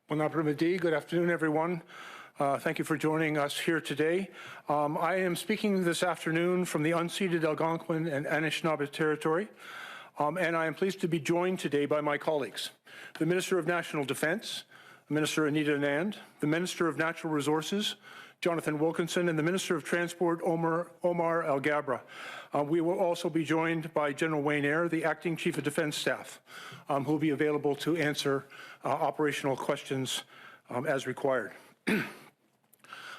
Bon après-midi. Good afternoon, everyone. Thank you for joining us here today. I am speaking this afternoon from the unceded Algonquin and Anishinaabe territory, and I am pleased to be joined today by my colleagues, the Minister of National Defence, Minister Anita Anand, the Minister of Natural Resources, Jonathan Wilkinson, and the Minister of Transport, Omar Alghabra. We will also be joined by General Wayne Eyre, the Acting Chief of Defence Staff, who will be available to answer operational questions as required.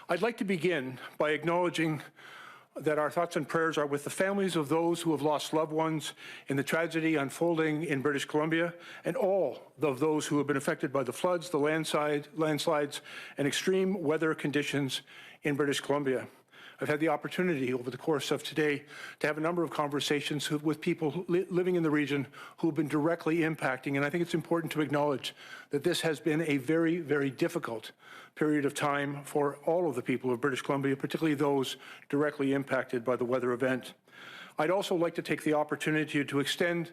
I'd like to begin by acknowledging that our thoughts and prayers are with the families of those who have lost loved ones in the tragedy unfolding in British Columbia, and all of those who have been affected by the floods, the landslides, and extreme weather conditions in British Columbia. I've had the opportunity over the course of today to have a number of conversations with people living in the region who have been directly impacting, and I think it's important to acknowledge that this has been a very, very difficult period of time for all of the people of British Columbia, particularly those directly impacted by the weather event. I'd also like to take the opportunity to extend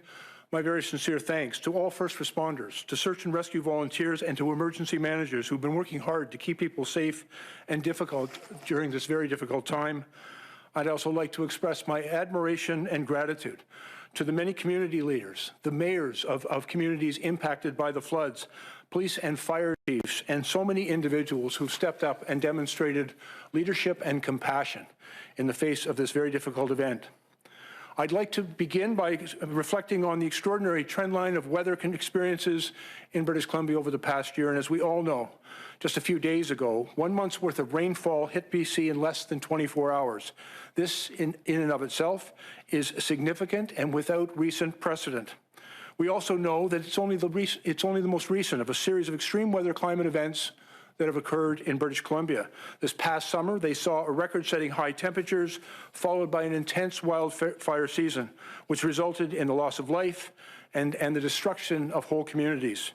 my very sincere thanks to all first responders, to search and rescue volunteers, and to emergency managers who've been working hard to keep people safe and difficult during this very difficult time. I'd also like to express my admiration and gratitude to the many community leaders, the mayors of communities impacted by the floods, police and fire chiefs, and so many individuals who've stepped up and demonstrated leadership and compassion in the face of this very difficult event. I'd like to begin by reflecting on the extraordinary trend line of weather experiences in British Columbia over the past year. And as we all know, just a few days ago, 1 month's worth of rainfall hit BC in less than 24 hours. This, in and of itself, is significant and without recent precedent. We also know that it's only the most recent of a series of extreme weather climate events that have occurred in British Columbia. This past summer, they saw a record-setting high temperatures followed by an intense wildfire season, which resulted in the loss of life and the destruction of whole communities.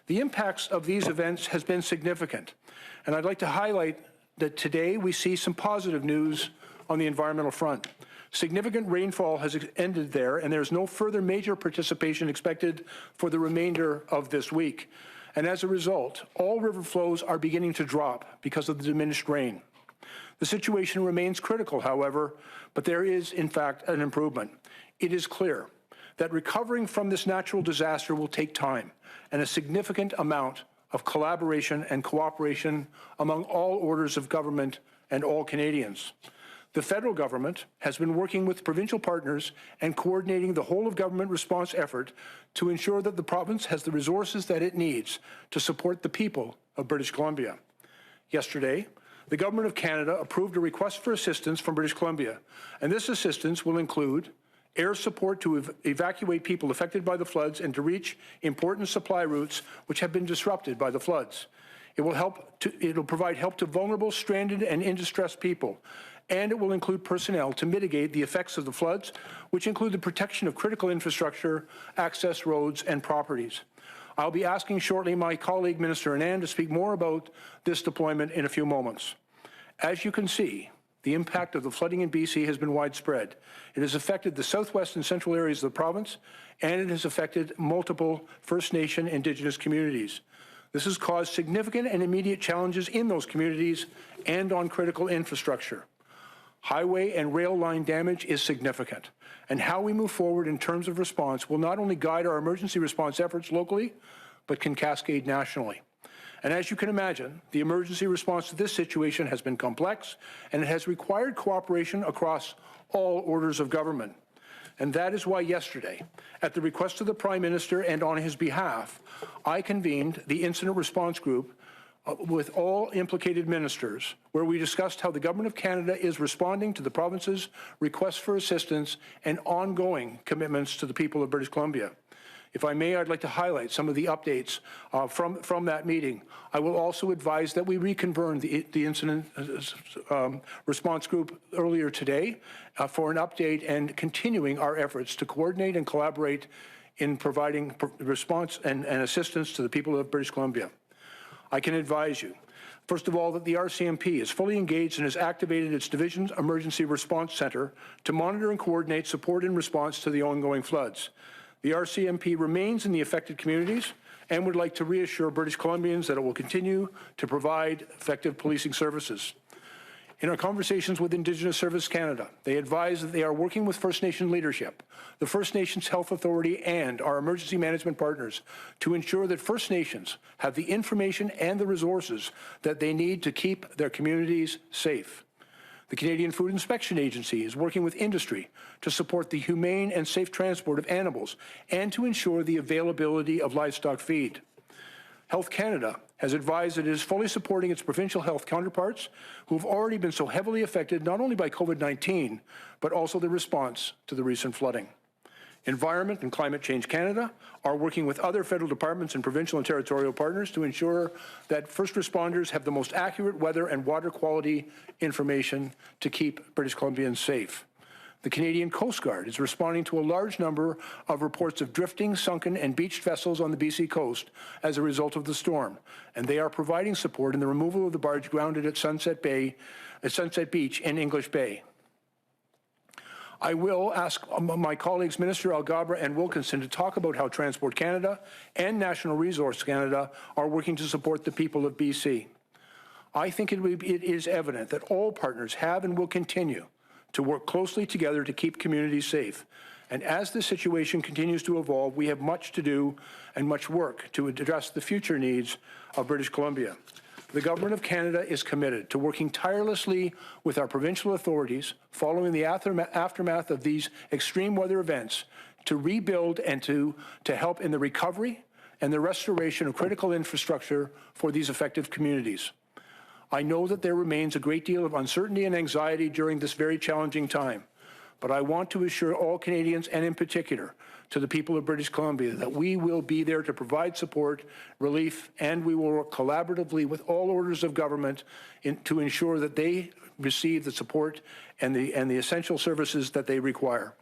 The impacts of these events has been significant, and I'd like to highlight that today we see some positive news on the environmental front. Significant rainfall has ended there, and there's no further major participation expected for the remainder of this week. And as a result, all river flows are beginning to drop because of the diminished rain. The situation remains critical, however, but there is, in fact, an improvement. It is clear that recovering from this natural disaster will take time and a significant amount of collaboration and cooperation among all orders of government and all Canadians. The federal government has been working with provincial partners and coordinating the whole of government response effort to ensure that the province has the resources that it needs to support the people of British Columbia. Yesterday, the Government of Canada approved a request for assistance from British Columbia, and this assistance will include air support to evacuate people affected by the floods and to reach important supply routes which have been disrupted by the floods. It will provide help to vulnerable, stranded, and in distress people, and it will include personnel to mitigate the effects of the floods, which include the protection of critical infrastructure, access roads, and properties. I'll be asking shortly my colleague, Minister Anand, to speak more about this deployment in a few moments. As you can see, the impact of the flooding in BC has been widespread. It has affected the southwest and central areas of the province, and it has affected multiple First Nation Indigenous communities. This has caused significant and immediate challenges in those communities and on critical infrastructure. Highway and rail line damage is significant, and how we move forward in terms of response will not only guide our emergency response efforts locally, but can cascade nationally. And as you can imagine, the emergency response to this situation has been complex, and it has required cooperation across all orders of government. And that is why yesterday, at the request of the Prime Minister and on his behalf, I convened the Incident Response Group with all implicated ministers, where we discussed how the Government of Canada is responding to the province's requests for assistance and ongoing commitments to the people of British Columbia. If I may, I'd like to highlight some of the updates from that meeting. I will also advise that we reconvened the Incident Response Group earlier today for an update and continuing our efforts to coordinate and collaborate in providing response and assistance to the people of British Columbia. I can advise you, first of all, that the RCMP is fully engaged and has activated its Division's Emergency Response Centre to monitor and coordinate support in response to the ongoing floods. The RCMP remains in the affected communities and would like to reassure British Columbians that it will continue to provide effective policing services. In our conversations with Indigenous Service Canada, they advise that they are working with First Nation leadership, the First Nations Health Authority, and our emergency management partners to ensure that First Nations have the information and the resources that they need to keep their communities safe. The Canadian Food Inspection Agency is working with industry to support the humane and safe transport of animals and to ensure the availability of livestock feed. Health Canada has advised that it is fully supporting its provincial health counterparts who have already been so heavily affected not only by COVID-19, but also the response to the recent flooding. Environment and Climate Change Canada are working with other federal departments and provincial and territorial partners to ensure that first responders have the most accurate weather and water quality information to keep British Columbians safe. The Canadian Coast Guard is responding to a large number of reports of drifting, sunken, and beached vessels on the BC coast as a result of the storm, and they are providing support in the removal of the barge grounded at Sunset Beach in English Bay. I will ask my colleagues, Minister Alghabra and Wilkinson, to talk about how Transport Canada and National Resource Canada are working to support the people of BC. I think it is evident that all partners have and will continue to work closely together to keep communities safe. And as the situation continues to evolve, we have much to do and much work to address the future needs of British Columbia. The Government of Canada is committed to working tirelessly with our provincial authorities following the aftermath of these extreme weather events to rebuild and to help in the recovery and the restoration of critical infrastructure for these affected communities. I know that there remains a great deal of uncertainty and anxiety during this very challenging time, but I want to assure all Canadians, and in particular to the people of British Columbia, that we will be there to provide support, relief, and we will work collaboratively with all orders of government to ensure that they receive the support and the essential services that they require.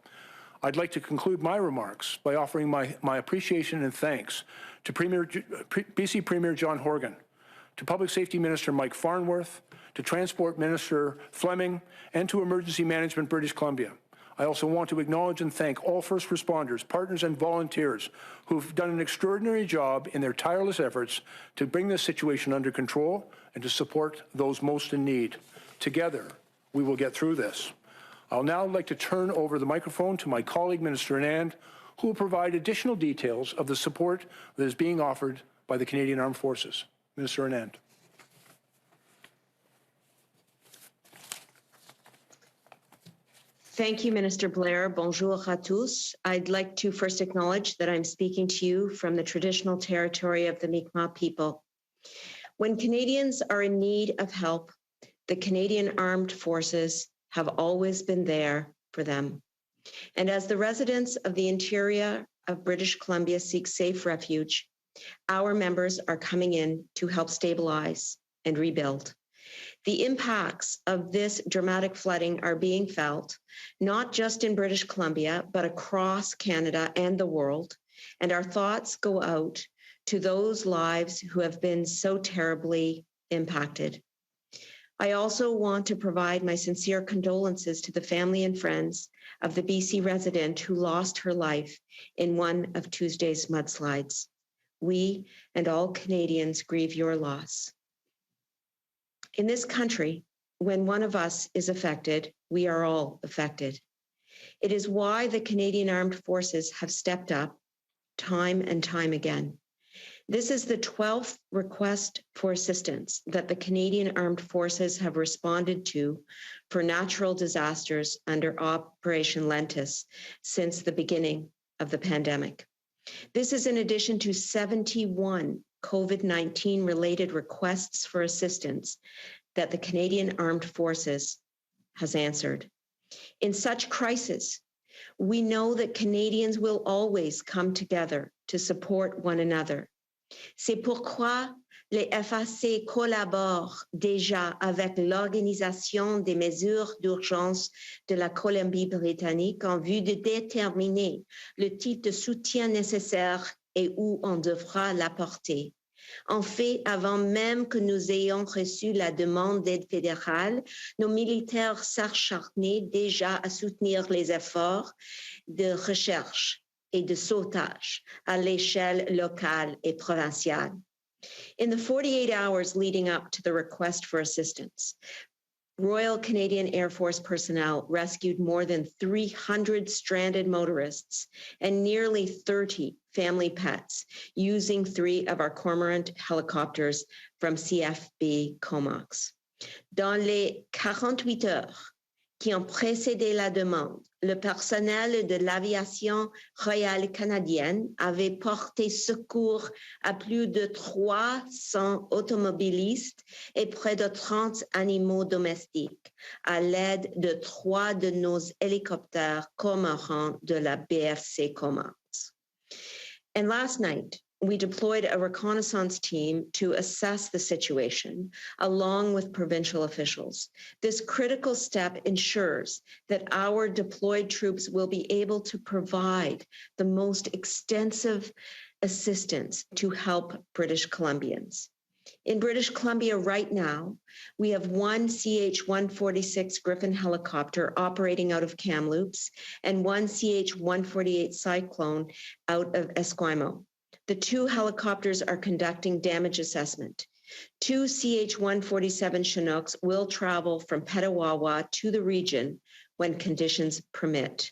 I'd like to conclude my remarks by offering my appreciation and thanks to BC Premier John Horgan, to Public Safety Minister Mike Farnworth, to Transport Minister Fleming, and to Emergency Management British Columbia. I also want to acknowledge and thank all first responders, partners, and volunteers who've done an extraordinary job in their tireless efforts to bring this situation under control and to support those most in need. Together, we will get through this. I'll now like to turn over the microphone to my colleague, Minister Anand, who will provide additional details of the support that is being offered by the Canadian Armed Forces. Minister Anand. Thank you, Minister Blair. Bonjour à tous. I'd like to first acknowledge that I'm speaking to you from the traditional territory of the Mi'kmaq people. When Canadians are in need of help, the Canadian Armed Forces have always been there for them. And as the residents of the interior of British Columbia seek safe refuge, our members are coming in to help stabilize and rebuild. The impacts of this dramatic flooding are being felt, not just in British Columbia, but across Canada and the world. And our thoughts go out to those lives who have been so terribly impacted. I also want to provide my sincere condolences to the family and friends of the BC resident who lost her life in one of Tuesday's mudslides. We and all Canadians grieve your loss. In this country, when one of us is affected, we are all affected. It is why the Canadian Armed Forces have stepped up time and time again. This is the 12th request for assistance that the Canadian Armed Forces have responded to for natural disasters under Operation Lentus since the beginning of the pandemic. This is in addition to 71 COVID-19 related requests for assistance that the Canadian Armed Forces has answered. In such crisis, we know that Canadians will always come together to support one another. C'est pourquoi les FAC collaborent déjà avec l'Organisation des mesures d'urgence de la Colombie-Britannique en vue de déterminer le type de soutien nécessaire et où on devra l'apporter. En fait, avant même que nous ayons reçu la demande d'aide fédérale, nos militaires s'acharnaient déjà à soutenir les efforts de recherche et de sauvetage à l'échelle locale et provinciale. In the 48 hours leading up to the request for assistance, Royal Canadian Air Force personnel rescued more than 300 stranded motorists and nearly 30 family pets using 3 of our Cormorant helicopters from CFB Comox. Dans les 48 heures qui ont précédé la demande, le personnel de l'aviation royale canadienne avait porté secours à plus de 300 automobilistes et près de 30 animaux domestiques à l'aide de 3 de nos hélicoptères cormorants de la BFC Comox. And last night, we deployed a reconnaissance team to assess the situation along with provincial officials. This critical step ensures that our deployed troops will be able to provide the most extensive assistance to help British Columbians. In British Columbia right now, we have 1 CH-146 Griffin helicopter operating out of Kamloops and 1 CH-148 Cyclone out of Esquimalt. The 2 helicopters are conducting damage assessment. 2 CH-147 Chinooks will travel from Petawawa to the region when conditions permit.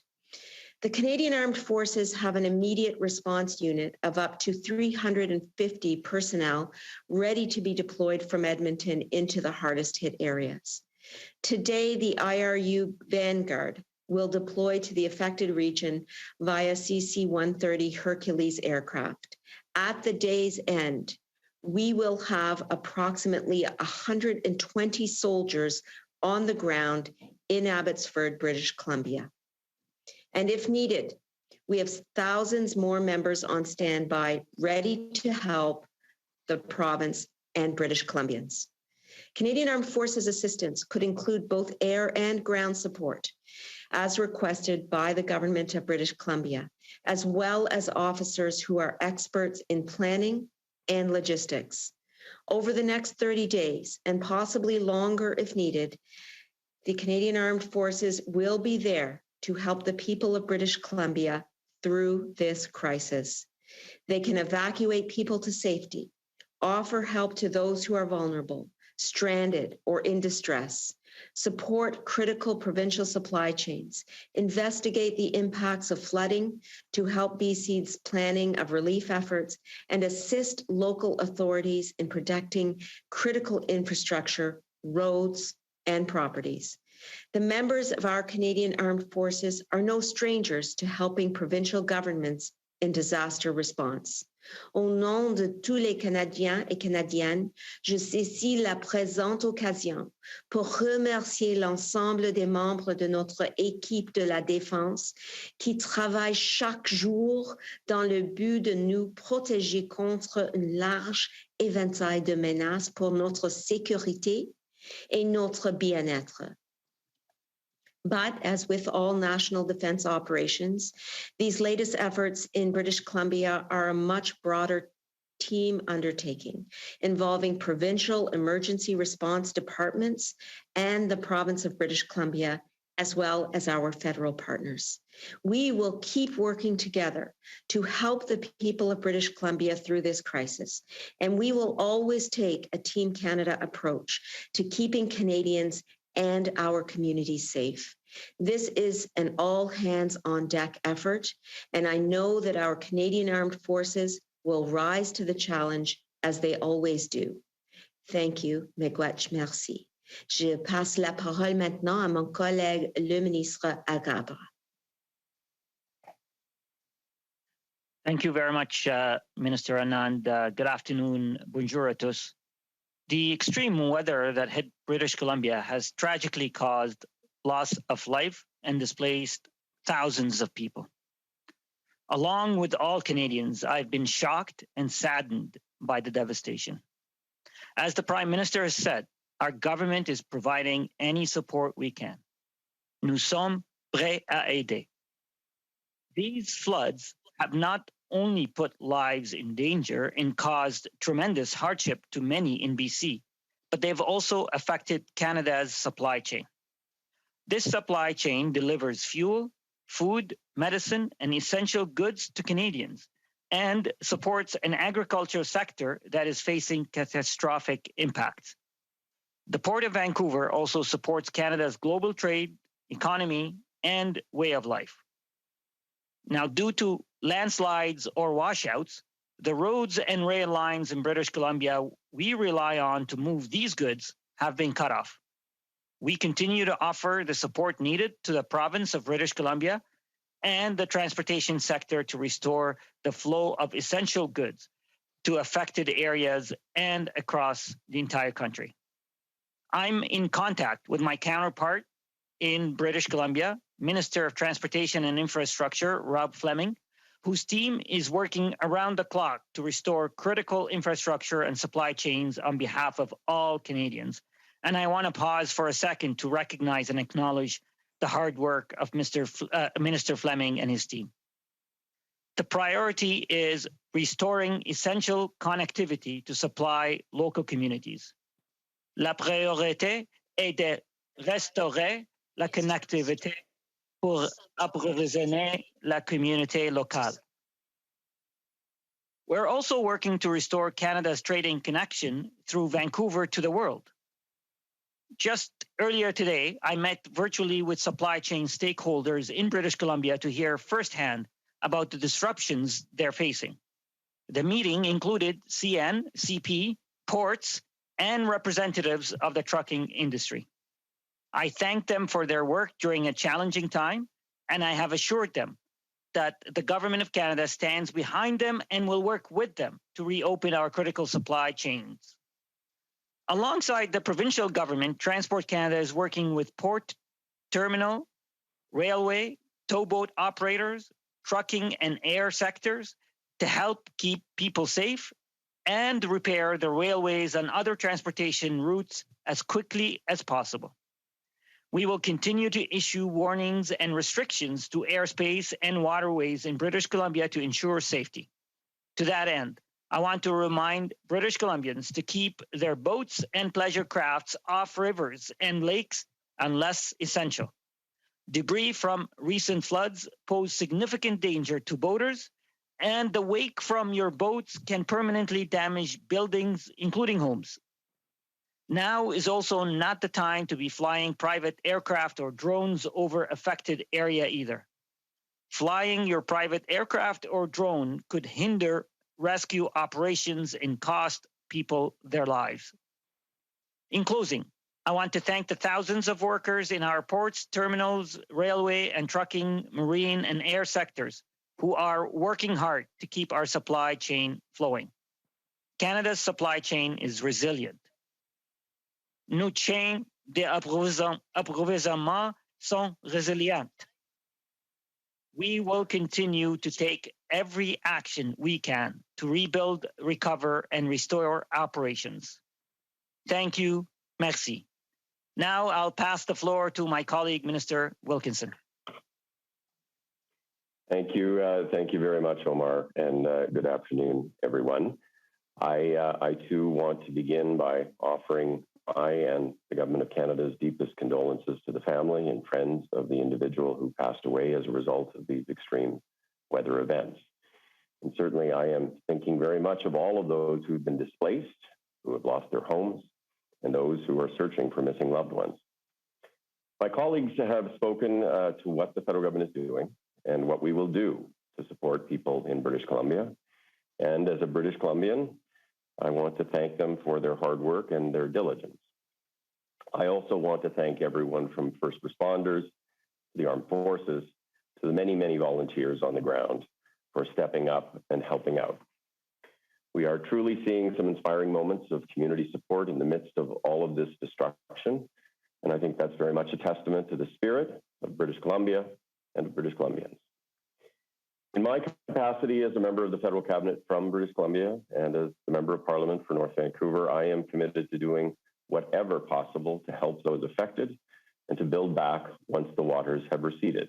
The Canadian Armed Forces have an immediate response unit of up to 350 personnel ready to be deployed from Edmonton into the hardest hit areas. Today, the IRU Vanguard will deploy to the affected region via CC-130 Hercules aircraft. At the day's end, we will have approximately 120 soldiers on the ground in Abbotsford, British Columbia. And if needed, we have thousands more members on standby ready to help the province and British Columbians. Canadian Armed Forces assistance could include both air and ground support, as requested by the Government of British Columbia, as well as officers who are experts in planning and logistics. Over the next 30 days, and possibly longer if needed, the Canadian Armed Forces will be there to help the people of British Columbia through this crisis. They can evacuate people to safety, offer help to those who are vulnerable, stranded, or in distress, support critical provincial supply chains, investigate the impacts of flooding to help BC's planning of relief efforts, and assist local authorities in protecting critical infrastructure, roads, and properties. The members of our Canadian Armed Forces are no strangers to helping provincial governments in disaster response. Au nom de tous les Canadiens et Canadiennes, je saisis la présente occasion pour remercier l'ensemble des membres de notre équipe de la défense qui travaillent chaque jour dans le but de nous protéger contre un large éventail de menaces pour notre sécurité et notre bien-être. But as with all national defense operations, these latest efforts in British Columbia are a much broader team undertaking involving provincial emergency response departments and the province of British Columbia, as well as our federal partners. We will keep working together to help the people of British Columbia through this crisis, and we will always take a Team Canada approach to keeping Canadians and our communities safe. This is an all-hands-on-deck effort, and I know that our Canadian Armed Forces will rise to the challenge as they always do. Thank you, Miigwech, merci. Je passe la parole maintenant à mon collègue, le ministre Alghabra. Thank you very much, Minister Anand. Good afternoon, bonjour à tous. The extreme weather that hit British Columbia has tragically caused loss of life and displaced thousands of people. Along with all Canadians, I've been shocked and saddened by the devastation. As the Prime Minister has said, our government is providing any support we can. Nous sommes prêts à aider. These floods have not only put lives in danger and caused tremendous hardship to many in BC, but they've also affected Canada's supply chain. This supply chain delivers fuel, food, medicine, and essential goods to Canadians, and supports an agricultural sector that is facing catastrophic impacts. The Port of Vancouver also supports Canada's global trade, economy, and way of life. Now, due to landslides or washouts, the roads and rail lines in British Columbia we rely on to move these goods have been cut off. We continue to offer the support needed to the province of British Columbia and the transportation sector to restore the flow of essential goods to affected areas and across the entire country. I'm in contact with my counterpart in British Columbia, Minister of Transportation and Infrastructure, Rob Fleming, whose team is working around the clock to restore critical infrastructure and supply chains on behalf of all Canadians. And I want to pause for a second to recognize and acknowledge the hard work of Minister Fleming and his team. The priority is restoring essential connectivity to supply local communities. La priorité est de restaurer la connectivité pour approvisionner la communauté locale. We're also working to restore Canada's trading connection through Vancouver to the world. Just earlier today, I met virtually with supply chain stakeholders in British Columbia to hear firsthand about the disruptions they're facing. The meeting included CN, CP, ports, and representatives of the trucking industry. I thank them for their work during a challenging time, and I have assured them that the Government of Canada stands behind them and will work with them to reopen our critical supply chains. Alongside the provincial government, Transport Canada is working with port, terminal, railway, towboat operators, trucking and air sectors to help keep people safe and repair the railways and other transportation routes as quickly as possible. We will continue to issue warnings and restrictions to airspace and waterways in British Columbia to ensure safety. To that end, I want to remind British Columbians to keep their boats and pleasure crafts off rivers and lakes unless essential. Debris from recent floods pose significant danger to boaters, and the wake from your boats can permanently damage buildings, including homes. Now is also not the time to be flying private aircraft or drones over affected area either. Flying your private aircraft or drone could hinder rescue operations and cost people their lives. In closing, I want to thank the thousands of workers in our ports, terminals, railway, and trucking, marine, and air sectors who are working hard to keep our supply chain flowing. Canada's supply chain is resilient. Nos chaînes d'approvisionnement sont résilientes. We will continue to take every action we can to rebuild, recover, and restore operations. Thank you. Merci. Now I'll pass the floor to my colleague, Minister Wilkinson. Thank you. Thank you very much, Omar, and good afternoon, everyone. I too want to begin by offering I and the Government of Canada's deepest condolences to the family and friends of the individual who passed away as a result of these extreme weather events. And certainly I am thinking very much of all of those who've been displaced, who have lost their homes, and those who are searching for missing loved ones. My colleagues have spoken to what the federal government is doing and what we will do to support people in British Columbia. And as a British Columbian, I want to thank them for their hard work and their diligence. I also want to thank everyone from first responders, the armed forces, to the many, many volunteers on the ground for stepping up and helping out. We are truly seeing some inspiring moments of community support in the midst of all of this destruction. And I think that's very much a testament to the spirit of British Columbia and of British Columbians. In my capacity as a member of the federal cabinet from British Columbia and as the member of parliament for North Vancouver, I am committed to doing whatever possible to help those affected and to build back once the waters have receded.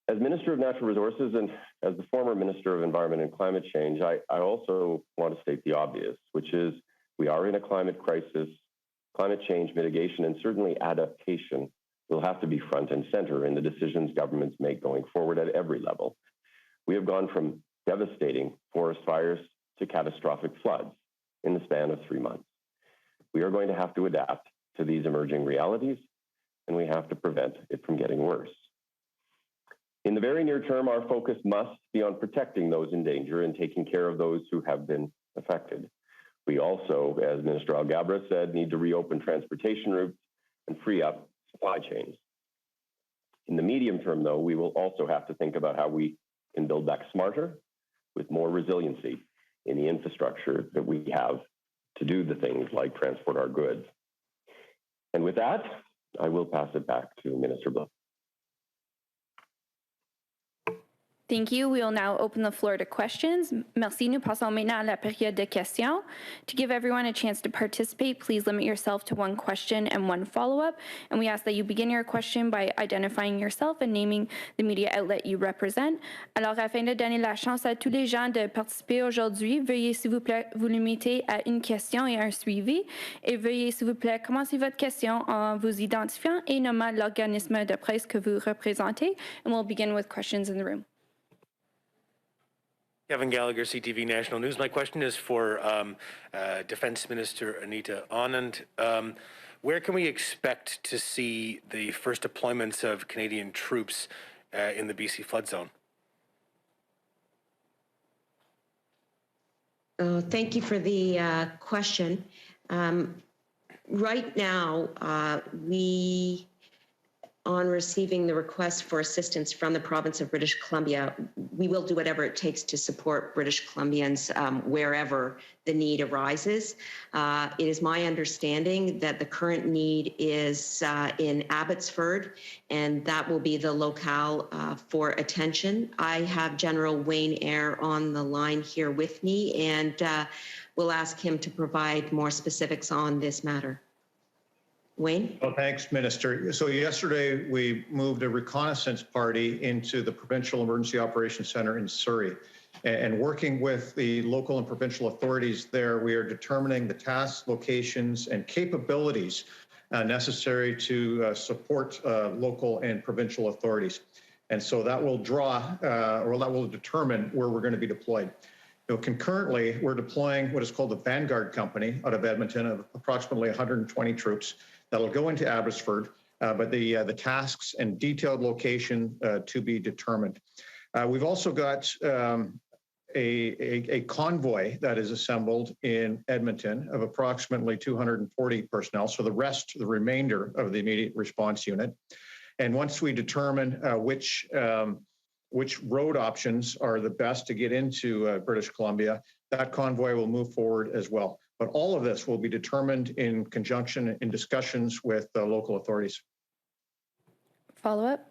As Minister of Natural Resources and as the former Minister of Environment and Climate Change, I also want to state the obvious, which is we are in a climate crisis. Climate change mitigation and certainly adaptation will have to be front and center in the decisions governments make going forward at every level. We have gone from devastating forest fires to catastrophic floods in the span of 3 months. We are going to have to adapt to these emerging realities, and we have to prevent it from getting worse. In the very near term, our focus must be on protecting those in danger and taking care of those who have been affected. We also, as Minister Alghabra said, need to reopen transportation routes and free up supply chains. In the medium term, though, we will also have to think about how we can build back smarter with more resiliency in the infrastructure that we have to do the things like transport our goods. And with that, I will pass it back to Minister Blair. Thank you. We will now open the floor to questions. Merci. Nous passons maintenant à la période de questions. To give everyone a chance to participate, please limit yourself to one question and one follow-up. And we ask that you begin your question by identifying yourself and naming the media outlet you represent. Alors, afin de donner la chance à tous les gens de participer aujourd'hui, veuillez s'il vous plaît vous limiter à une question et un suivi. Et veuillez s'il vous plaît commencer votre question en vous identifiant et nommant l'organisme de presse que vous représentez. And we'll begin with questions in the room. Kevin Gallagher, CTV National News. My question is for Defense Minister Anita Anand. Where can we expect to see the first deployments of Canadian troops in the BC flood zone? Thank you for the question. Right now, we, on receiving the request for assistance from the province of British Columbia, we will do whatever it takes to support British Columbians wherever the need arises. It is my understanding that the current need is in Abbotsford, and that will be the locale for attention. I have General Wayne Eyre on the line here with me, and we'll ask him to provide more specifics on this matter. Wayne? Well, thanks, Minister. So yesterday we moved a reconnaissance party into the Provincial Emergency Operations Center in Surrey. And working with the local and provincial authorities there, we are determining the tasks, locations, and capabilities necessary to support local and provincial authorities. And so that will that will determine where we're going to be deployed. Concurrently, we're deploying what is called the Vanguard Company out of Edmonton of approximately 120 troops that'll go into Abbotsford, but the tasks and detailed location to be determined. We've also got a convoy that is assembled in Edmonton of approximately 240 personnel, so the remainder of the immediate response unit. And once we determine which road options are the best to get into British Columbia, that convoy will move forward as well. But all of this will be determined in conjunction in discussions with the local authorities. Follow-up?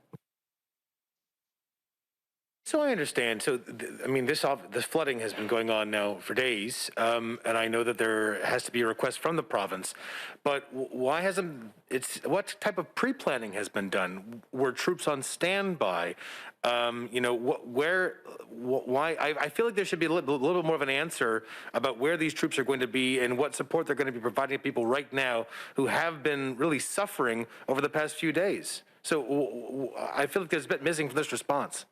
So I understand. So, I mean, this flooding has been going on now for days, and I know that there has to be a request from the province. But why hasn't what type of pre-planning has been done? Were troops on standby? Why? I feel like there should be a little bit more of an answer about where these troops are going to be and what support they're going to be providing to people right now who have been really suffering over the past few days. So I feel like there's a bit missing from this response.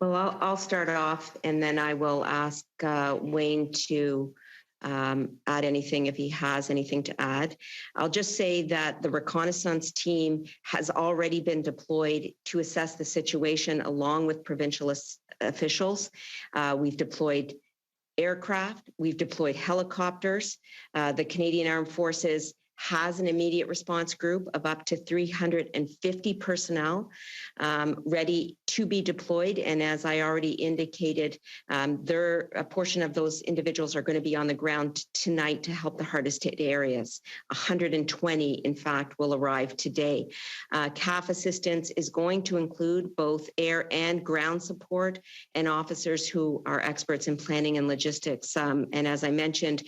Well, I'll start off, and then I will ask Wayne to add anything if he has anything to add. I'll just say that the reconnaissance team has already been deployed to assess the situation along with provincial officials. We've deployed aircraft, we've deployed helicopters. The Canadian Armed Forces has an immediate response group of up to 350 personnel ready to be deployed. And as I already indicated, a portion of those individuals are going to be on the ground tonight to help the hardest hit areas. 120, in fact, will arrive today. CAF assistance is going to include both air and ground support and officers who are experts in planning and logistics. And as I mentioned,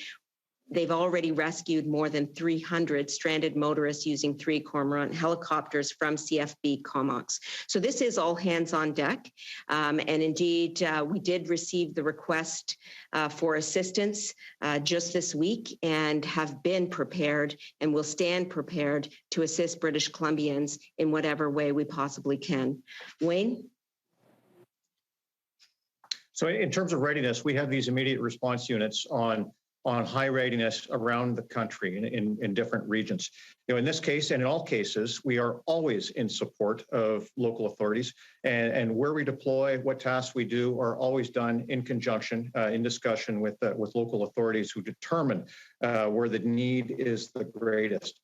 They've already rescued more than 300 stranded motorists using 3 Cormorant helicopters from CFB Comox. So this is all hands on deck. And indeed, we did receive the request for assistance just this week and have been prepared and will stand prepared to assist British Columbians in whatever way we possibly can. Wayne? So in terms of readiness, we have these immediate response units on high readiness around the country in different regions. In this case, and in all cases, we are always in support of local authorities, and where we deploy, what tasks we do are always done in conjunction, in discussion with local authorities who determine where the need is the greatest.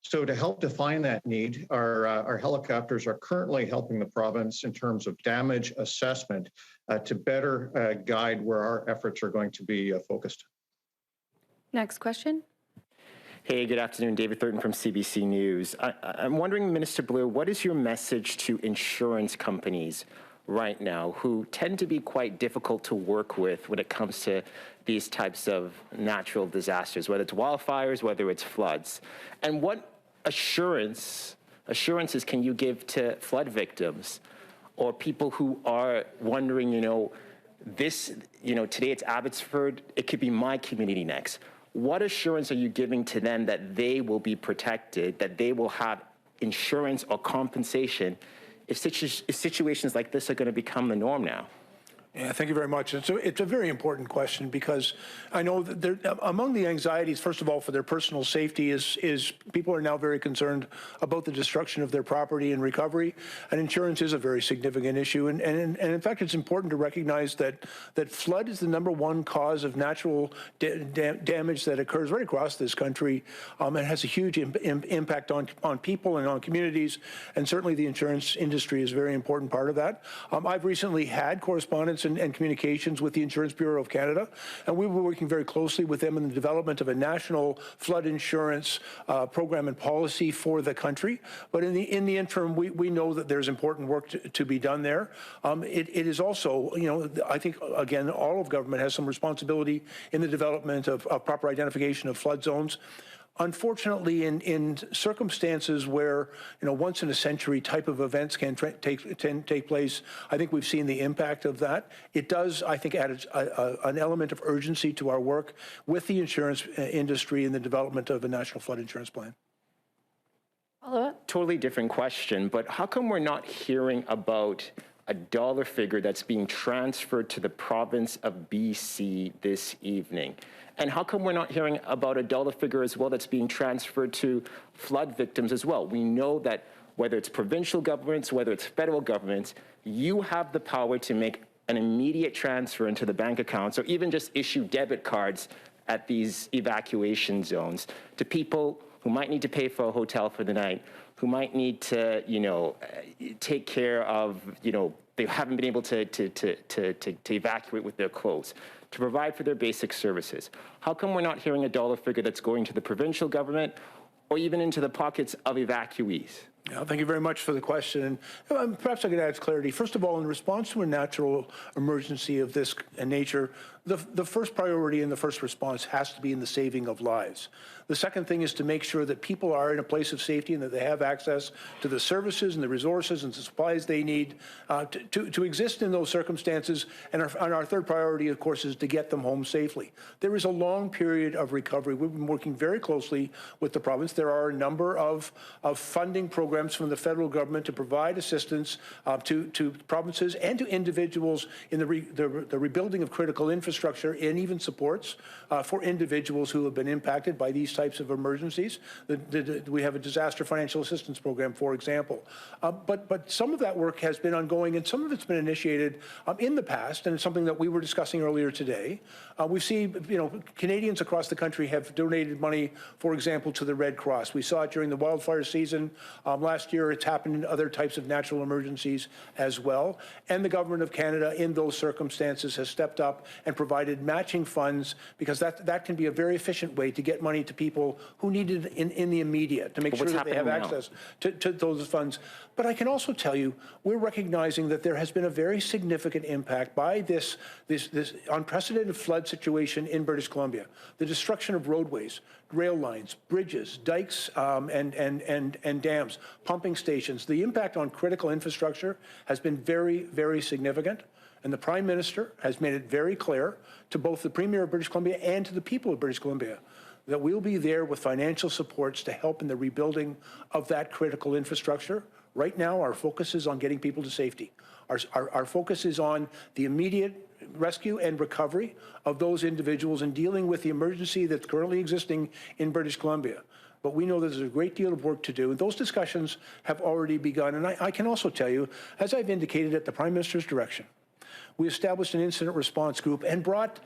So to help define that need, our helicopters are currently helping the province in terms of damage assessment to better guide where our efforts are going to be focused. Next question. Hey, good afternoon. David Thurton from CBC News. I'm wondering, Minister Blair, what is your message to insurance companies right now who tend to be quite difficult to work with when it comes to these types of natural disasters, whether it's wildfires, whether it's floods? And what assurances can you give to flood victims or people who are wondering, today it's Abbotsford, it could be my community next. What assurance are you giving to them that they will be protected, that they will have insurance or compensation if situations like this are going to become the norm now? Yeah, thank you very much. It's a very important question because I know that among the anxieties, first of all, for their personal safety is people are now very concerned about the destruction of their property and recovery, and insurance is a very significant issue. And in fact, it's important to recognize that flood is the #1 cause of natural damage that occurs right across this country. It has a huge impact on people and on communities, and certainly the insurance industry is a very important part of that. I've recently had correspondence and communications with the Insurance Bureau of Canada, and we were working very closely with them in the development of a national flood insurance program and policy for the country. But in the interim, we know that there's important work to be done there. It is also, I think, again, all of government has some responsibility in the development of proper identification of flood zones. Unfortunately, in circumstances where once in a century type of events can take place, I think we've seen the impact of that. It does, I think, add an element of urgency to our work with the insurance industry in the development of a national flood insurance plan. Follow-up. Totally different question, but how come we're not hearing about a dollar figure that's being transferred to the province of BC this evening? And how come we're not hearing about a dollar figure as well that's being transferred to flood victims as well? We know that whether it's provincial governments, whether it's federal governments, you have the power to make an immediate transfer into the bank accounts or even just issue debit cards at these evacuation zones to people who might need to pay for a hotel for the night, who might need to, take care of, they haven't been able to evacuate with their clothes, to provide for their basic services. How come we're not hearing a dollar figure that's going to the provincial government or even into the pockets of evacuees? Yeah, thank you very much for the question. And perhaps I could add clarity. First of all, in response to a natural emergency of this nature, the first priority and the first response has to be in the saving of lives. The second thing is to make sure that people are in a place of safety and that they have access to the services and the resources and the supplies they need to exist in those circumstances. And our third priority, of course, is to get them home safely. There is a long period of recovery. We've been working very closely with the province. There are a number of funding programs from the federal government to provide assistance to provinces and to individuals in the rebuilding of critical infrastructure and even supports for individuals who have been impacted by these types of emergencies. We have a disaster financial assistance program, for example. But some of that work has been ongoing and some of it's been initiated in the past, and it's something that we were discussing earlier today. We've seen, Canadians across the country have donated money, for example, to the Red Cross. We saw it during the wildfire season last year. It's happened in other types of natural emergencies as well. And the Government of Canada, in those circumstances, has stepped up and provided matching funds, because that can be a very efficient way to get money to people who need it in the immediate, to make sure that they have access to those funds. But I can also tell you, we're recognizing that there has been a very significant impact by this unprecedented flood situation in British Columbia. The destruction of roadways, rail lines, bridges, dikes, and dams, pumping stations. The impact on critical infrastructure has been very, very significant. And the Prime Minister has made it very clear to both the Premier of British Columbia and to the people of British Columbia that we'll be there with financial supports to help in the rebuilding of that critical infrastructure. Right now, our focus is on getting people to safety. Our focus is on the immediate rescue and recovery of those individuals and dealing with the emergency that's currently existing in British Columbia. But we know there's a great deal of work to do, and those discussions have already begun. And I can also tell you, as I've indicated at the Prime Minister's direction, we established an incident response group and brought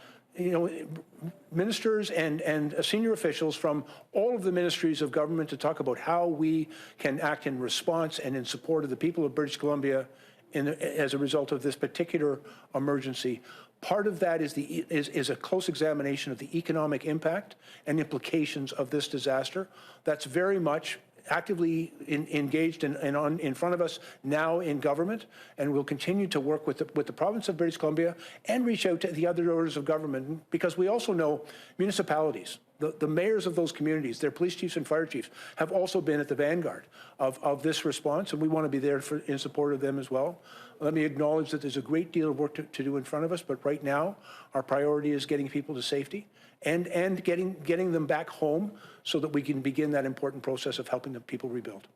ministers and senior officials from all of the ministries of government to talk about how we can act in response and in support of the people of British Columbia as a result of this particular emergency. Part of that is a close examination of the economic impact and implications of this disaster. That's very much actively engaged and in front of us now in government, and we'll continue to work with the province of British Columbia and reach out to the other orders of government, because we also know municipalities, the mayors of those communities, their police chiefs and fire chiefs have also been at the vanguard of this response, and we want to be there in support of them as well. Let me acknowledge that there's a great deal of work to do in front of us, but right now our priority is getting people to safety and getting them back home so that we can begin that important process of helping the people rebuild.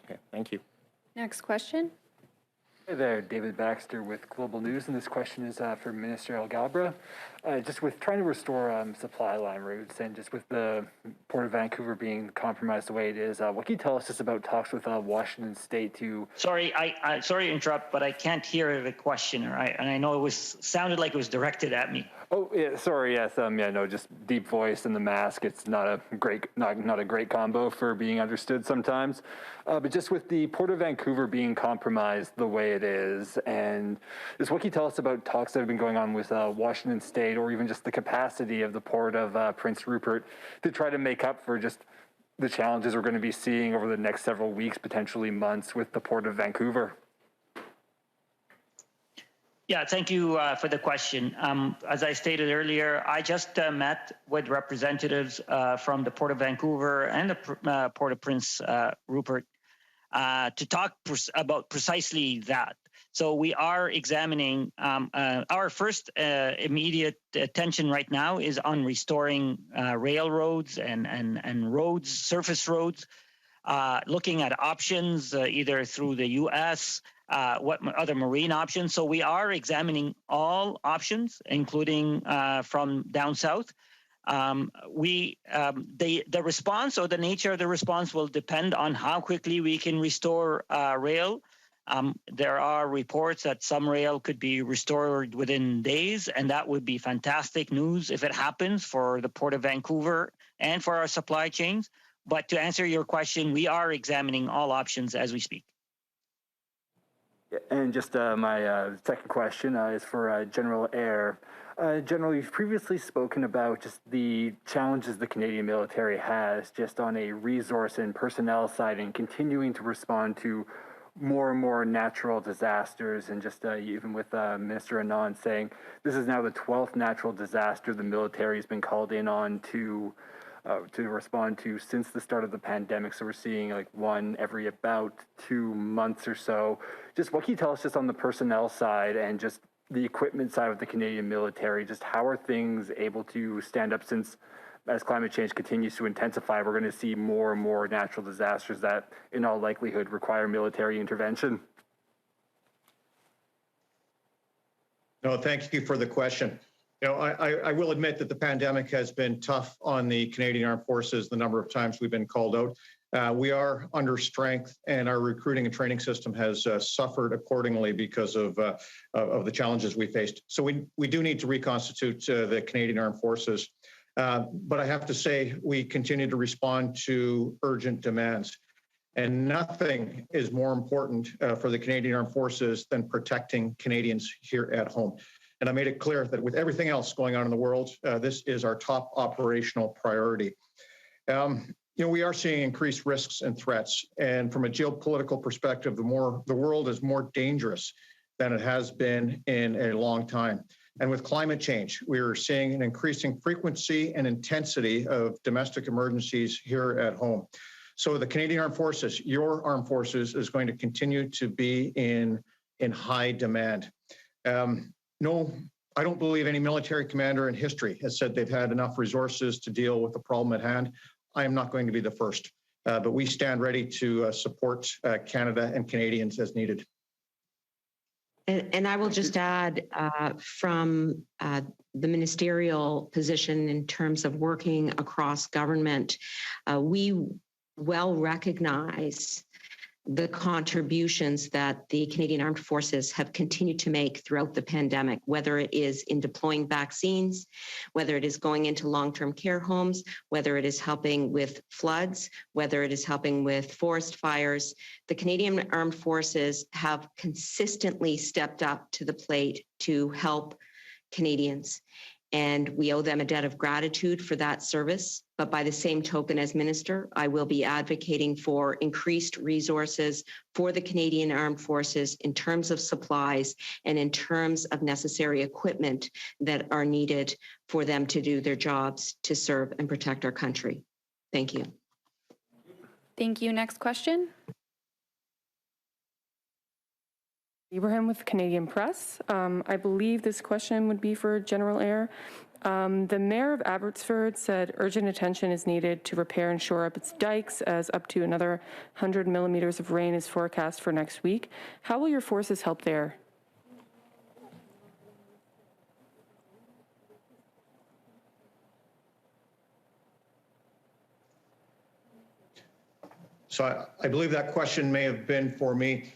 Okay, thank you. Next question. Hey there, David Baxter with Global News, and this question is for Minister Alghabra. Just with trying to restore supply line routes, and just with the Port of Vancouver being compromised the way it is, what can you tell us just about talks with Washington State to... Sorry, I sorry to interrupt, but I can't hear the question, and I know it sounded like it was directed at me. Oh, yeah, sorry, yes, yeah, no, just deep voice and the mask. It's not a great combo for being understood sometimes. But just with the Port of Vancouver being compromised the way it is, and just what can you tell us about talks that have been going on with Washington State, or even just the capacity of the Port of Prince Rupert to try to make up for just the challenges we're going to be seeing over the next several weeks, potentially months, with the Port of Vancouver? Yeah, thank you for the question. As I stated earlier, I just met with representatives from the Port of Vancouver and the Port of Prince Rupert to talk about precisely that. So we are examining, our first immediate attention right now is on restoring railroads and roads, surface roads, looking at options either through the U.S., what other marine options. So we are examining all options, including from down south. The response or the nature of the response will depend on how quickly we can restore rail. There are reports that some rail could be restored within days, and that would be fantastic news if it happens for the Port of Vancouver and for our supply chains. But to answer your question, we are examining all options as we speak. And just my second question is for General Eyre. General, you've previously spoken about just the challenges the Canadian military has just on a resource and personnel side, and continuing to respond to more and more natural disasters, and just even with Minister Anand saying this is now the 12th natural disaster the military has been called in on to respond to since the start of the pandemic. So we're seeing like one every about 2 months or so. Just what can you tell us just on the personnel side and just the equipment side of the Canadian military? Just how are things able to stand up, since as climate change continues to intensify, we're going to see more and more natural disasters that in all likelihood require military intervention? No, thank you for the question. I will admit that the pandemic has been tough on the Canadian Armed Forces, the number of times we've been called out. We are under strength, and our recruiting and training system has suffered accordingly because of the challenges we faced. So we do need to reconstitute the Canadian Armed Forces. But I have to say, we continue to respond to urgent demands. And nothing is more important for the Canadian Armed Forces than protecting Canadians here at home. And I made it clear that with everything else going on in the world, this is our top operational priority. We are seeing increased risks and threats. And from a geopolitical perspective, the world is more dangerous than it has been in a long time. And with climate change, we are seeing an increasing frequency and intensity of domestic emergencies here at home. So the Canadian Armed Forces, your armed forces, is going to continue to be in high demand. No, I don't believe any military commander in history has said they've had enough resources to deal with the problem at hand. I am not going to be the first, but we stand ready to support Canada and Canadians as needed. And I will just add from the ministerial position in terms of working across government, we well recognize the contributions that the Canadian Armed Forces have continued to make throughout the pandemic, whether it is in deploying vaccines, whether it is going into long-term care homes, whether it is helping with floods, whether it is helping with forest fires. The Canadian Armed Forces have consistently stepped up to the plate to help Canadians. And we owe them a debt of gratitude for that service. But by the same token, as Minister, I will be advocating for increased resources for the Canadian Armed Forces in terms of supplies and in terms of necessary equipment that are needed for them to do their jobs to serve and protect our country. Thank you. Thank you. Next question. Ibrahim with Canadian Press. I believe this question would be for General Eyre. The mayor of Abbotsford said urgent attention is needed to repair and shore up its dikes as up to another 100 millimeters of rain is forecast for next week. How will your forces help there? So I believe that question may have been for me.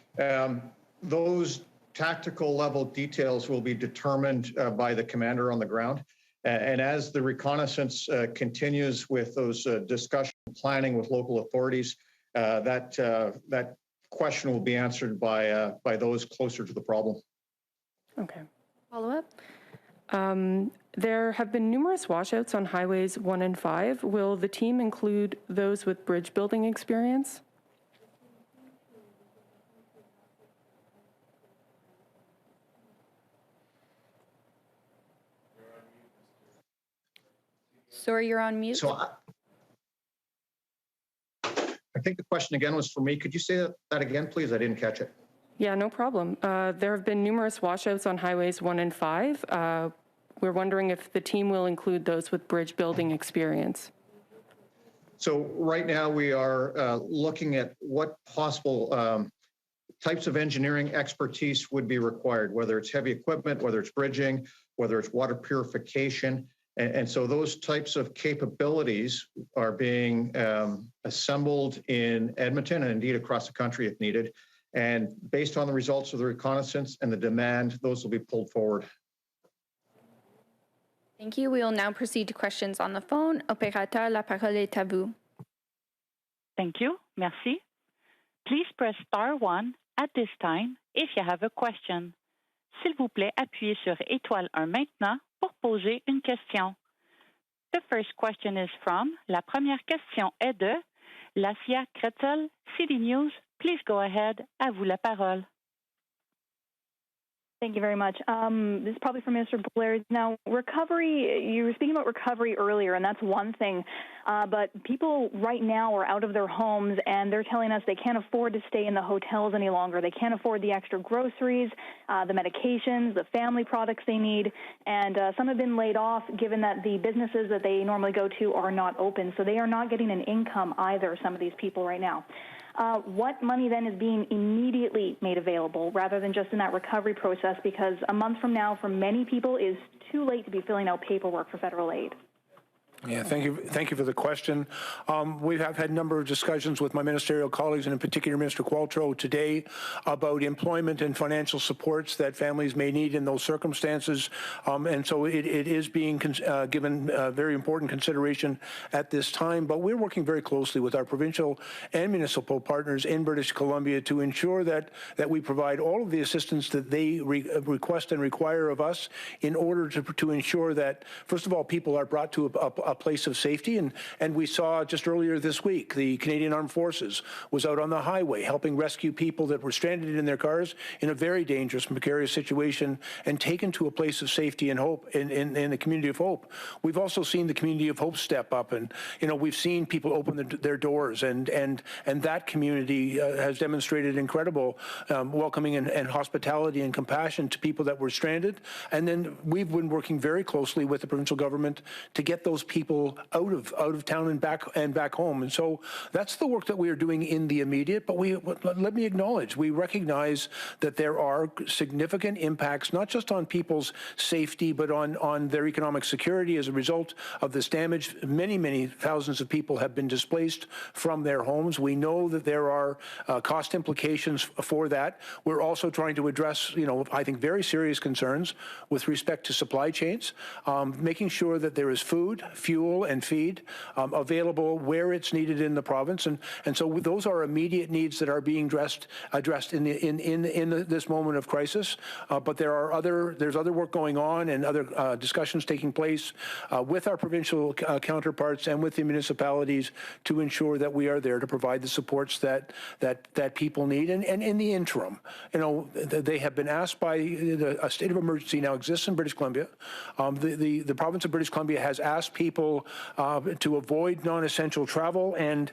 Those tactical level details will be determined by the commander on the ground. And as the reconnaissance continues with those discussion planning with local authorities, that question will be answered by those closer to the problem. Okay. Follow up. There have been numerous washouts on highways 1 and 5. Will the team include those with bridge building experience? Sorry, you're on mute. So I think the question again was for me. Could you say that again, please? I didn't catch it. Yeah, no problem. There have been numerous washouts on highways 1 and 5. We're wondering if the team will include those with bridge building experience. So right now we are looking at what possible types of engineering expertise would be required, whether it's heavy equipment, whether it's bridging, whether it's water purification. And so those types of capabilities are being assembled in Edmonton and indeed across the country if needed. And based on the results of the reconnaissance and the demand, those will be pulled forward. Thank you. We will now proceed to questions on the phone. Opérateur, la parole est à vous. Thank you. Merci. Please press star 1 at this time if you have a question. S'il vous plaît, appuyez sur étoile 1 maintenant pour poser une question. The first question is from, la première question est de Lacia Kretzel, City News. Please go ahead. À vous la parole. Thank you very much. This is probably for Minister Blair. Now, recovery, you were speaking about recovery earlier, and that's one thing. But people right now are out of their homes, and they're telling us they can't afford to stay in the hotels any longer. They can't afford the extra groceries, the medications, the family products they need. And some have been laid off, given that the businesses that they normally go to are not open. So they are not getting an income either, some of these people right now. What money then is being immediately made available rather than just in that recovery process? Because a month from now, for many people, is too late to be filling out paperwork for federal aid. Yeah, thank you for the question. We have had a number of discussions with my ministerial colleagues, and in particular Minister Qualtrough today, about employment and financial supports that families may need in those circumstances. And so it is being given very important consideration at this time. But we're working very closely with our provincial and municipal partners in British Columbia to ensure that we provide all of the assistance that they request and require of us in order to ensure that, first of all, people are brought to a place of safety. And we saw just earlier this week, the Canadian Armed Forces was out on the highway helping rescue people that were stranded in their cars in a very dangerous, precarious situation and taken to a place of safety and hope in the community of hope. We've also seen the community of hope step up, and we've seen people open their doors, and that community has demonstrated incredible welcoming and hospitality and compassion to people that were stranded. And then we've been working very closely with the provincial government to get those people out of town and back home. And so that's the work that we are doing in the immediate. But let me acknowledge, we recognize that there are significant impacts, not just on people's safety, but on their economic security as a result of this damage. Many thousands of people have been displaced from their homes. We know that there are cost implications for that. We're also trying to address, I think, very serious concerns with respect to supply chains, making sure that there is food, fuel, and feed available where it's needed in the province, and so those are immediate needs that are being addressed in this moment of crisis. But there's other work going on and other discussions taking place with our provincial counterparts and with the municipalities to ensure that we are there to provide the supports that people need. And in the interim, they have been asked by a state of emergency now exists in British Columbia. The province of British Columbia has asked people to avoid non-essential travel, and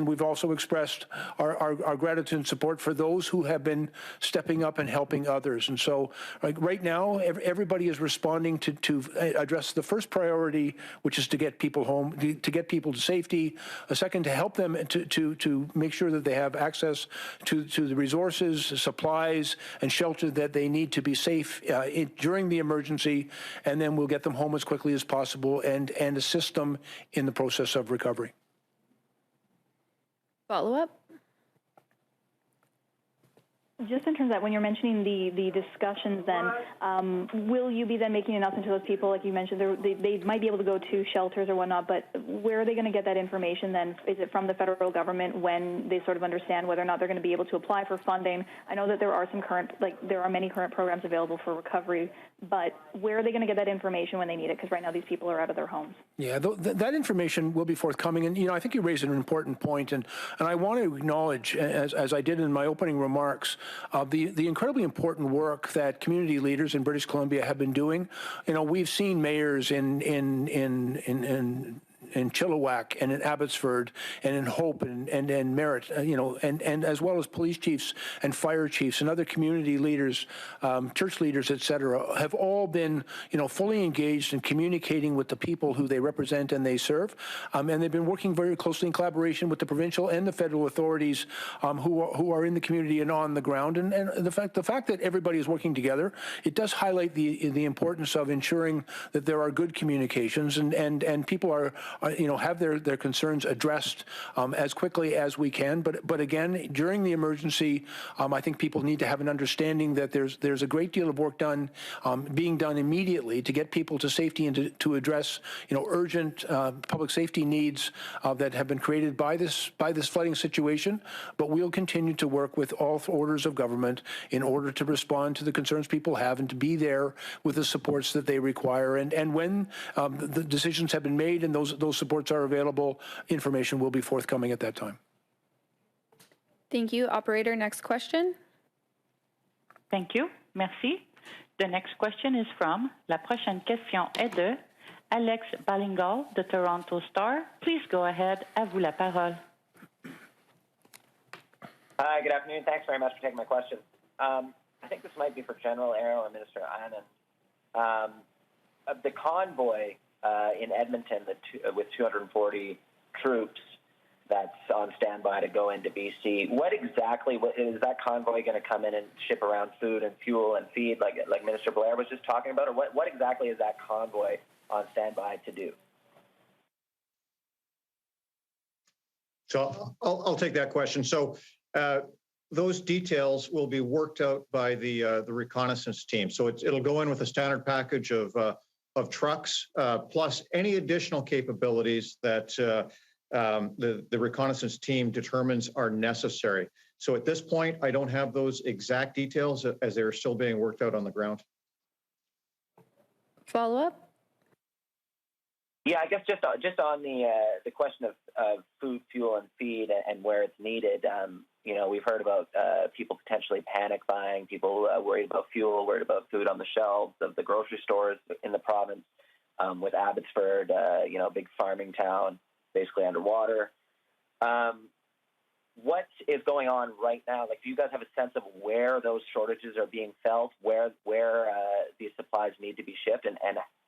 we've also expressed our gratitude and support for those who have been stepping up and helping others. And so right now, everybody is responding to address the first priority, which is to get people home, to get people to safety. A second, to help them to make sure that they have access to the resources, supplies, and shelter that they need to be safe during the emergency. And then we'll get them home as quickly as possible and assist them in the process of recovery. Follow-up? Just in terms of that, when you're mentioning the discussions, then will you be then making an announcement to those people, like you mentioned, they might be able to go to shelters or whatnot, but where are they going to get that information then? Is it from the federal government when they sort of understand whether or not they're going to be able to apply for funding? I know that there are many current programs available for recovery, but where are they going to get that information when they need it? Because right now these people are out of their homes. Yeah, that information will be forthcoming. And, I think you raised an important point, and I want to acknowledge, as I did in my opening remarks, the incredibly important work that community leaders in British Columbia have been doing. We've seen mayors in Chilliwack and in Abbotsford and in Hope and Merritt, and as well as police chiefs and fire chiefs and other community leaders, church leaders, et cetera, have all been, fully engaged in communicating with the people who they represent and they serve. And they've been working very closely in collaboration with the provincial and the federal authorities who are in the community and on the ground. And the fact that everybody is working together, it does highlight the importance of ensuring that there are good communications and people have their concerns addressed as quickly as we can. But again, during the emergency, I think people need to have an understanding that there's a great deal of work being done immediately to get people to safety and to address urgent public safety needs that have been created by this flooding situation. But we'll continue to work with all orders of government in order to respond to the concerns people have and to be there with the supports that they require. And when the decisions have been made and those supports are available, information will be forthcoming at that time. Thank you. Operator, next question. Thank you. Merci. The next question is from, la prochaine question est de Alex Ballingal de Toronto Star. Please go ahead. À vous la parole. Hi, good afternoon. Thanks very much for taking my question. I think this might be for General Eyre or Minister Anand. The convoy in Edmonton with 240 troops that's on standby to go into BC. What exactly is that convoy going to come in and ship around food and fuel and feed like Minister Blair was just talking about? Or what exactly is that convoy on standby to do? So I'll take that question. So those details will be worked out by the reconnaissance team. So it'll go in with a standard package of trucks, plus any additional capabilities that the reconnaissance team determines are necessary. So at this point, I don't have those exact details as they're still being worked out on the ground. Follow up? Yeah, I guess just on the question of food, fuel, and feed and where it's needed. You know, we've heard about people potentially panic buying, people worried about fuel, worried about food on the shelves of the grocery stores in the province. With Abbotsford, you know, big farming town, basically underwater. What is going on right now? Like, do you guys have a sense of where those shortages are being felt, where these supplies need to be shipped, and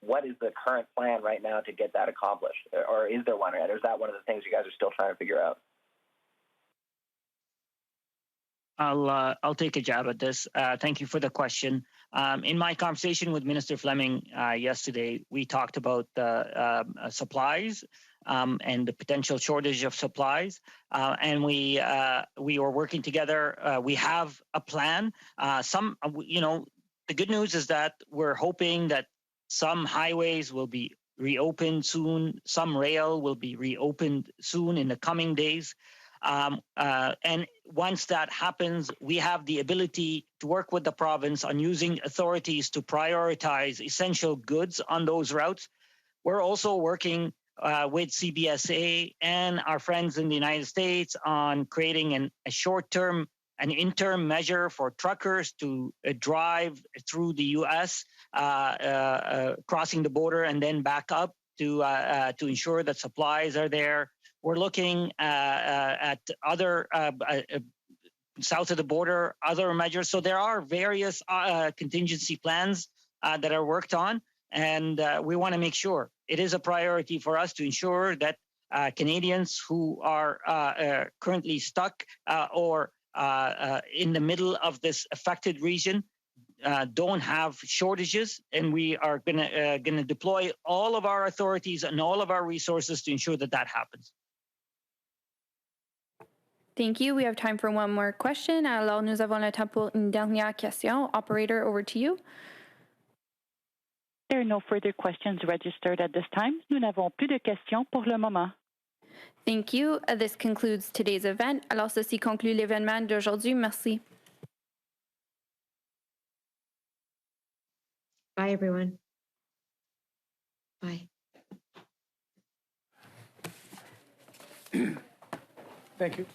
what is the current plan right now to get that accomplished? Or is there one, or is that one of the things you guys are still trying to figure out? I'll take a jab at this. Thank you for the question. In my conversation with Minister Fleming yesterday, we talked about supplies and the potential shortage of supplies, and we were working together. We have a plan. You know, the good news is that we're hoping that some highways will be reopened soon. Some rail will be reopened soon in the coming days. And once that happens, we have the ability to work with the province on using authorities to prioritize essential goods on those routes. We're also working with CBSA and our friends in the United States on creating a short-term, an interim measure for truckers to drive through the U.S., crossing the border and then back up to ensure that supplies are there. We're looking at other south of the border, other measures. So there are various contingency plans that are worked on, and we want to make sure it is a priority for us to ensure that Canadians who are currently stuck or in the middle of this affected region don't have shortages, and we are going to deploy all of our authorities and all of our resources to ensure that that happens. Thank you. We have time for one more question. Alors, nous avons le temps pour une dernière question. Operator, over to you. There are no further questions registered at this time. Nous n'avons plus de questions pour le moment. Thank you. This concludes today's event. Alors, ceci conclut l'événement d'aujourd'hui. Merci. Bye, everyone. Bye. Thank you.